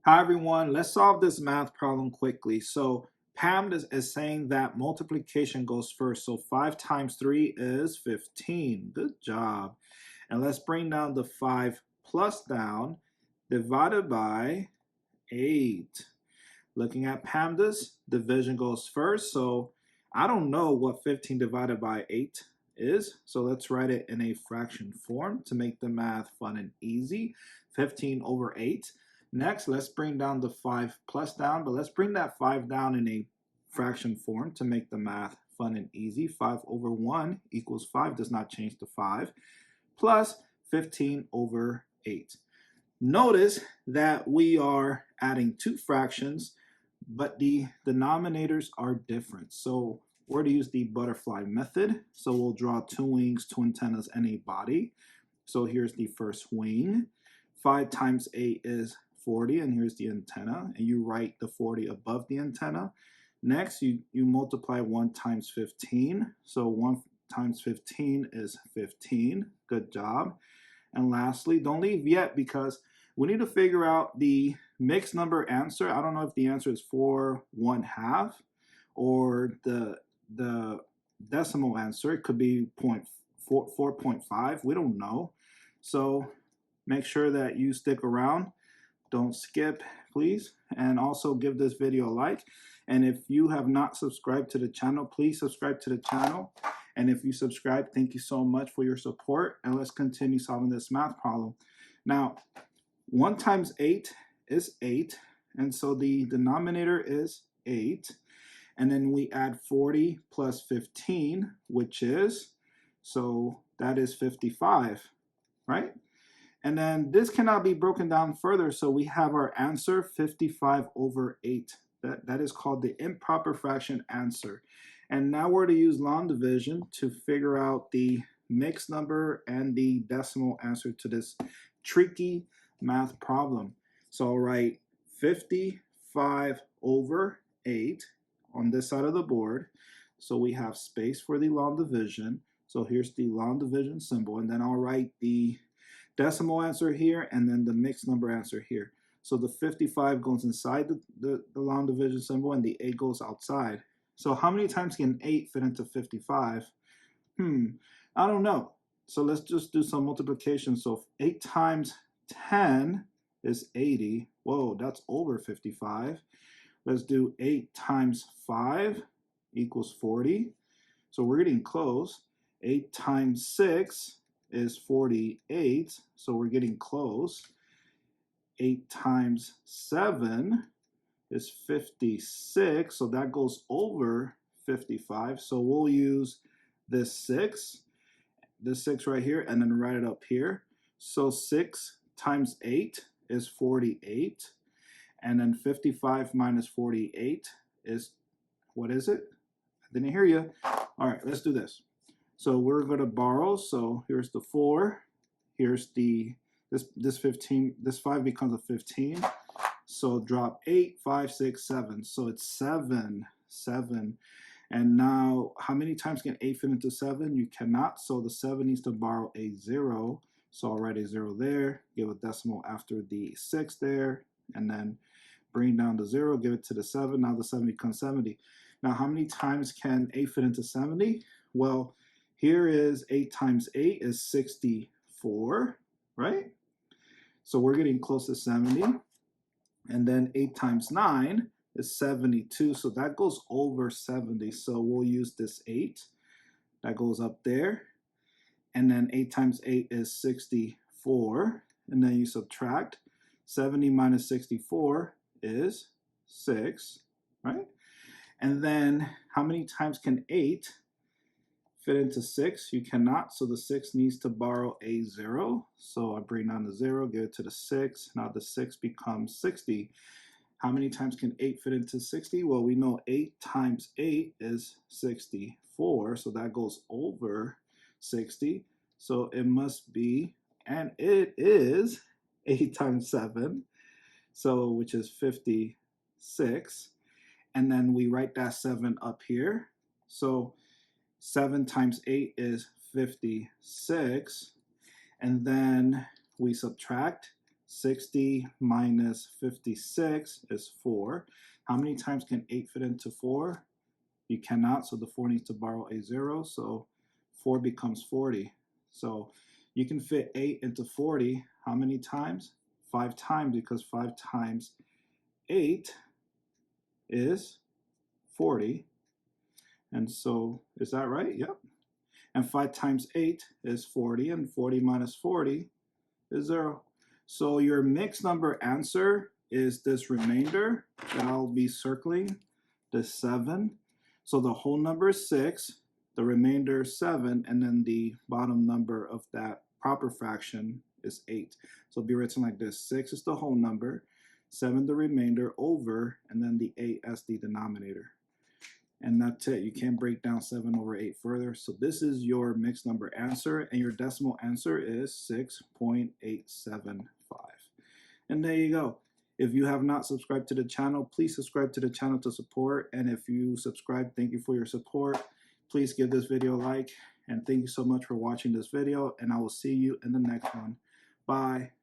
Hi everyone, let's solve this math problem quickly. So PEMDAS is saying that multiplication goes first. So 5 times 3 is 15. Good job. And let's bring down the 5 plus down, divided by 8. Looking at PEMDAS, division goes first. So I don't know what 15 divided by 8 is. So let's write it in a fraction form to make the math fun and easy. 15 over 8. Next, let's bring down the 5 plus down, but let's bring that 5 down in a fraction form to make the math fun and easy. 5 over 1 equals 5, does not change to 5, plus 15 over 8. Notice that we are adding two fractions, but the denominators are different. So we're to use the butterfly method. So we'll draw two wings, two antennas, and a body. So here's the first wing. 5 times 8 is 40, and here's the antenna, and you write the 40 above the antenna. Next, you multiply 1 times 15. So 1 times 15 is 15. Good job. And lastly, don't leave yet because we need to figure out the mixed number answer. I don't know if the answer is 4 1/2 or the decimal answer. It could be 4.5. We don't know. So make sure that you stick around. Don't skip, please. And also give this video a like. And if you have not subscribed to the channel, please subscribe to the channel. And if you subscribe, thank you so much for your support. And let's continue solving this math problem. Now, 1 times 8 is 8. And so the denominator is 8. And then we add 40 plus 15, which is, so that is 55, right? And then this cannot be broken down further, so we have our answer 55 over 8. That is called the improper fraction answer. And now we're to use long division to figure out the mixed number and the decimal answer to this tricky math problem. So I'll write 55 over 8 on this side of the board. So we have space for the long division. So here's the long division symbol, and then I'll write the decimal answer here, and then the mixed number answer here. So the 55 goes inside the long division symbol, and the 8 goes outside. So how many times can 8 fit into 55? I don't know. So let's just do some multiplication. So 8 times 10 is 80. Whoa, that's over 55. Let's do 8 times 5 equals 40. So we're getting close. 8 times 6 is 48, so we're getting close. 8 times 7 is 56, so that goes over 55. So we'll use this 6 right here, and then write it up here. So 6 times 8 is 48, and then 55 minus 48 is, what is it? I didn't hear you. All right, let's do this. So we're going to borrow. So here's the 4. Here's the this 15. This 5 becomes a 15. So drop 8, 5, 6, 7. So it's 7. And now, how many times can 8 fit into 7? You cannot. So the 7 needs to borrow a 0. So I'll write a 0 there. Give a decimal after the 6 there, and then bring down the 0. Give it to the 7. Now the 7 becomes 70. Now, how many times can 8 fit into 70? Well, here is 8 times 8 is 64, right? So we're getting close to 70. And then 8 times 9 is 72. So that goes over 70. So we'll use this 8. That goes up there. And then 8 times 8 is 64. And then you subtract. 70 minus 64 is 6, right? And then how many times can 8 fit into 6? You cannot, so the 6 needs to borrow a 0. So I bring down the 0, give it to the 6. Now the 6 becomes 60. How many times can 8 fit into 60? Well, we know 8 times 8 is 64, so that goes over 60. So it must be, and it is 8 times 7, so which is 56. And then we write that 7 up here. So 7 times 8 is 56, and then we subtract. 60 minus 56 is 4. How many times can 8 fit into 4? You cannot, so the 4 needs to borrow a 0, so 4 becomes 40. So you can fit 8 into 40. How many times? 5 times, because 5 times 8 is 40. And so, is that right? Yep. And 5 times 8 is 40, and 40 minus 40 is 0. So your mixed number answer is this remainder that I'll be circling, the 7. So the whole number is 6, the remainder is 7, and then the bottom number of that proper fraction is 8. So it'll be written like this: 6 is the whole number, 7 the remainder, over, and then the 8 as the denominator. And that's it. You can't break down 7 over 8 further. So this is your mixed number answer, and your decimal answer is 6.875. And there you go. If you have not subscribed to the channel, please subscribe to the channel to support. And if you subscribe, thank you for your support. Please give this video a like. And thank you so much for watching this video. And I will see you in the next one. Bye.